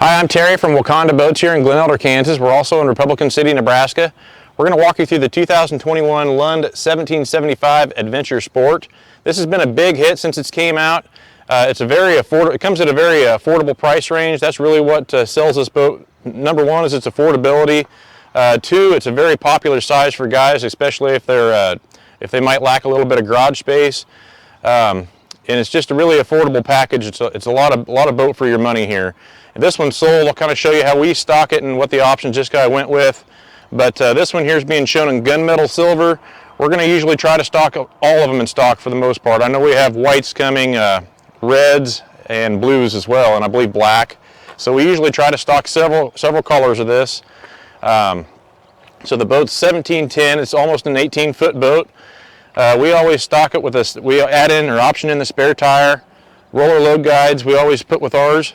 Hi, I'm Terry from Waconda Boats here in Glen Elder, Kansas. We're also in Republican City, Nebraska. We're going to walk you through the 2021 Lund 1775 Adventure Sport. This has been a big hit since it came out. It comes at a very affordable price range. That's really what sells this boat. Number one is its affordability. Two, it's a very popular size for guys, especially if they might lack a little bit of garage space. And it's just a really affordable package. It's a lot of boat for your money here. And this one's sold. I'll kind of show you how we stock it and what the options this guy went with. But this one here is being shown in gunmetal silver. We're going to usually try to stock all of them in stock for the most part. I know we have whites coming, reds and blues as well, and I believe black. So we usually try to stock several colors of this. So the boat's 1710. It's almost an 18-foot boat. We always stock it with this. We add in or option in the spare tire. Roller load guides we always put with ours.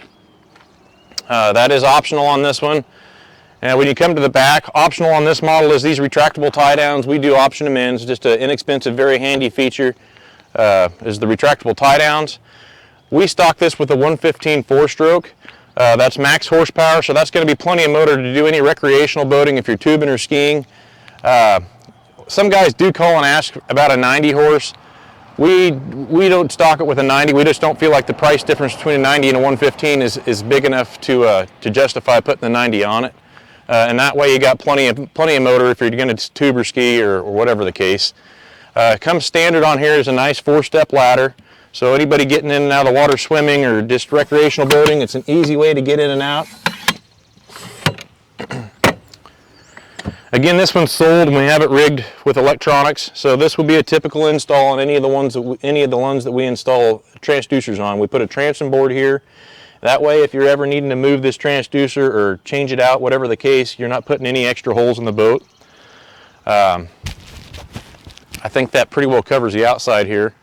That is optional on this one. And when you come to the back, optional on this model is these retractable tie downs. We do option them in. It's just an inexpensive, very handy feature is the retractable tie downs. We stock this with a 115 4-stroke. That's max horsepower, so that's going to be plenty of motor to do any recreational boating if you're tubing or skiing. Some guys do call and ask about a 90 horse. We don't stock it with a 90. We just don't feel like the price difference between a 90 and a 115 is big enough to justify putting the 90 on it. And that way you got plenty of motor if you're going to tube or ski or whatever the case. Comes standard on here is a nice 4-step ladder. So anybody getting in and out of the water swimming or just recreational boating, it's an easy way to get in and out. Again, this one's sold and we have it rigged with electronics. So this will be a typical install on any of the Lunds that we install transducers on. We put a transom board here. That way, if you're ever needing to move this transducer or change it out, whatever the case, you're not putting any extra holes in the boat. I think that pretty well covers the outside here.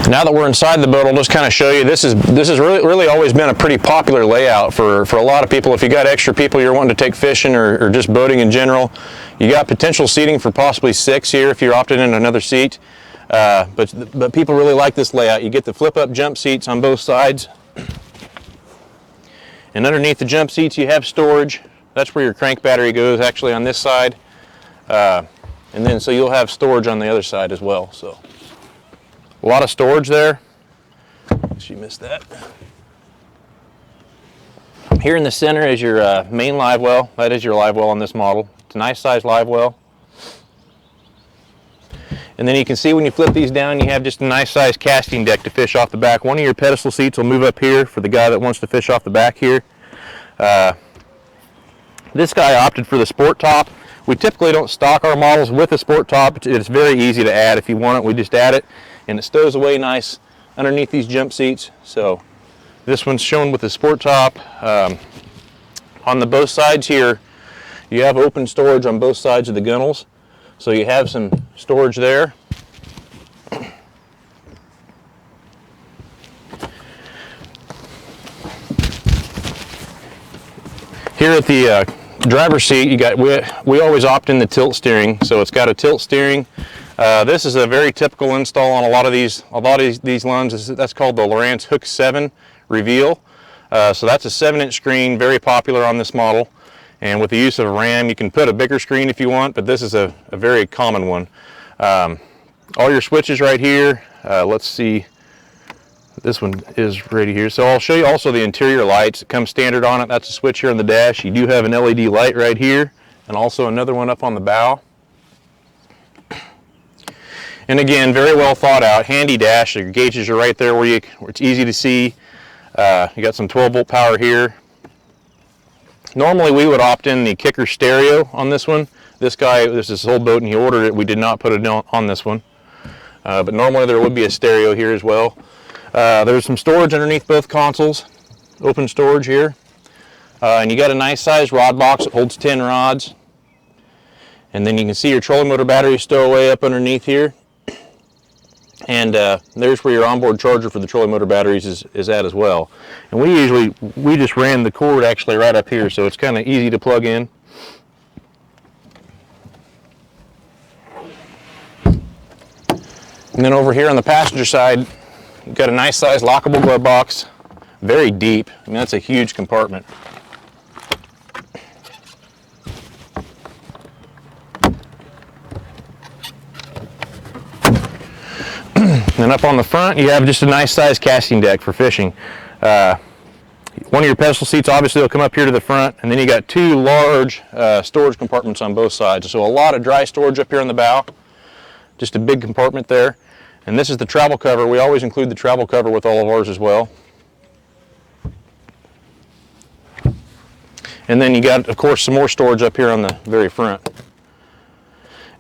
Now that we're inside the boat, I'll just kind of show you. This has really always been a pretty popular layout for a lot of people. If you got extra people you're wanting to take fishing or just boating in general, you got potential seating for possibly 6 here if you're opting in another seat. But people really like this layout. You get the flip-up jump seats on both sides, and underneath the jump seats you have storage. That's where your crank battery goes, actually on this side, and then so you'll have storage on the other side as well. So a lot of storage there. She missed that. Here in the center is your main live well. That is your live well on this model. It's a nice sized live well. And then you can see when you flip these down, you have just a nice sized casting deck to fish off the back. One of your pedestal seats will move up here for the guy that wants to fish off the back here. This guy opted for the sport top. We typically don't stock our models with a sport top. It's very easy to add. If you want it, we just add it, and it stows away nice underneath these jump seats. So this one's shown with the sport top. On the both sides here, you have open storage on both sides of the gunnels. So you have some storage there. Here at the driver's seat, we always opt in the tilt steering, so it's got a tilt steering. This is a very typical install on a lot of these Lunds. That's called the Lowrance Hook 7 Reveal. So that's a 7-inch screen, very popular on this model. And with the use of a ram, you can put a bigger screen if you want, but this is a very common one. All your switches right here. Let's see. This one is right here. So I'll show you also the interior lights. It comes standard on it. That's a switch here on the dash. You do have an LED light right here, and also another one up on the bow. And again, very well thought out. Handy dash. Your gauges are right there where it's easy to see. You got some 12-volt power here. Normally we would opt in the kicker stereo on this one. This is his whole boat and he ordered it. We did not put it on this one. But normally there would be a stereo here as well. There's some storage underneath both consoles. Open storage here. And you got a nice sized rod box that holds 10 rods. And then you can see your trolling motor battery stowaway up underneath here. And there's where your onboard charger for the trolling motor batteries is at as well. And we just ran the cord actually right up here, so it's kind of easy to plug in. And then over here on the passenger side, you've got a nice sized lockable glove box, very deep. I mean, that's a huge compartment. And up on the front, you have just a nice sized casting deck for fishing. One of your pedestal seats obviously will come up here to the front, and then you got two large storage compartments on both sides. So a lot of dry storage up here on the bow, just a big compartment there. And this is the travel cover. We always include the travel cover with all of ours as well. And then you got, of course, some more storage up here on the very front.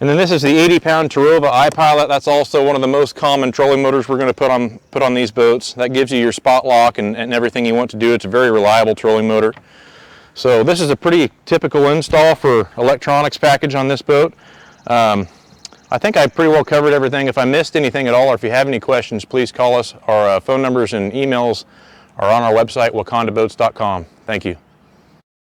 And then this is the 80-pound Terova iPilot. That's also one of the most common trolling motors we're going to put on these boats. That gives you your spot lock and everything you want to do. It's a very reliable trolling motor. So this is a pretty typical install for electronics package on this boat. I think I pretty well covered everything. If I missed anything at all, or if you have any questions, please call us. Our phone numbers and emails are on our website, wacondaboats.com. Thank you.